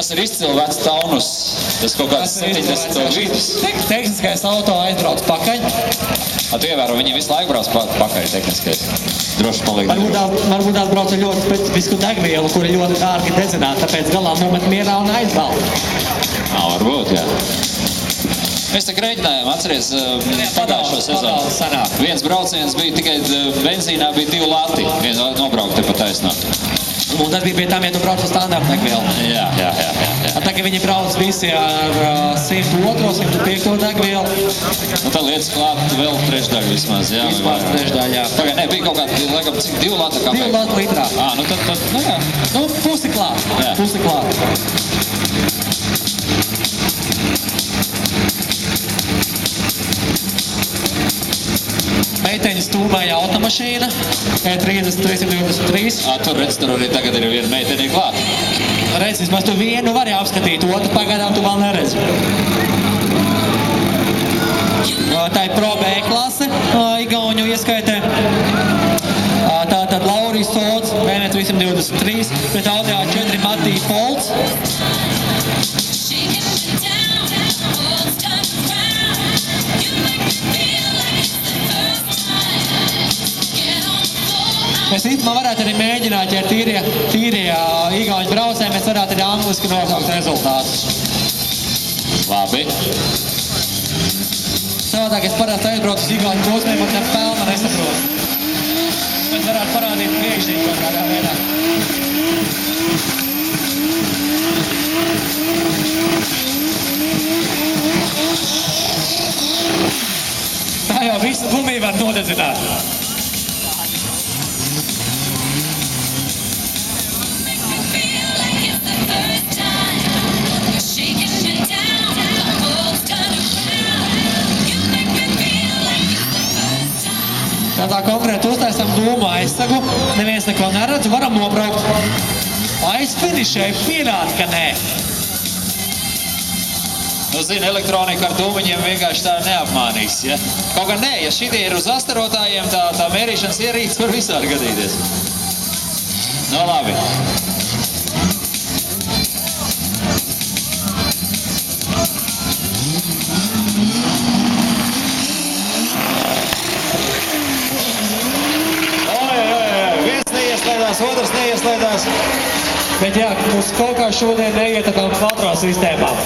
Tas ir izcili vecs taunus. Tas kaut kāds 70. vidus. Tehniskais auto aizbrauc pakaļ. Tu ievēro, viņi visu laiku brauc pakaļ tehniskais. Droši paliek. Varbūt tās brauc ar ļoti specifisku degvielu, kuri ļoti dārgi dedzināt, tāpēc galā nomet mierā un aizbalda. Varbūt, jā. Mēs tā rēķinājām, atceries pagājušo sezonu. Viens brauciens bija tikai benzīnā, bija 2 lati. Viens nobraukt te pa taisnā. Un tad bija pie tām, ja tu brauc ar standarta degvielu. Jā. Tagad viņi brauc visi ar 102, 105 degvielu. Nu, tā lietas klāt vēl trešdaļu vismaz, jā. Vispār trešdaļu, jā. Pagāj, ne, bija kaut kāda, laikam, cik 2 lata kāpēc? 2 lata litrā. Nu tad, nu jā. Nu, pusi klāt. Jā. Pusi klāt. Meiteņas stūmēja automašīna, E30 323. Tur redz, tur arī tagad ir viena meiteņa klāt. Redz, vismaz tu vienu vari apskatīt, otru pagaidām tu vēl neredzi. Tā ir Pro B klase, Igauņu ieskaitē. Tātad Laurijas Sods, BMW 323, pret Audi A4 Matī Folds. Mēs īstenībā varētu arī mēģināt, ja ir tīrie igauņu braucēji, mēs varētu arī angliski nosaukt rezultātus. Labi. Savādāk es parasti aizbraucu uz igauņu posmiem un nepelna nesaprotu. Mēs varētu parādīt priekšzīm kaut kādā veidā. Tā jau visu gumiju var nodedzināt. Tādā konkrēti uztaisam dūmu aizsagu, neviens neko neredz, varam nobraukt. Aizfinišēji pierāda, ka nē. Nu, zini, elektronika ar dūmiņiem vienkārši tā neapmānīs, ja? Kaut gan nē, ja šitie ir uz astarotājiem, tā mērīšanas ierīces var visādi gadīties. Nu, labi. Otrs neieslēdās. Bet jā, mums kaut kā šodien neiet ar tām filtrā sistēmām.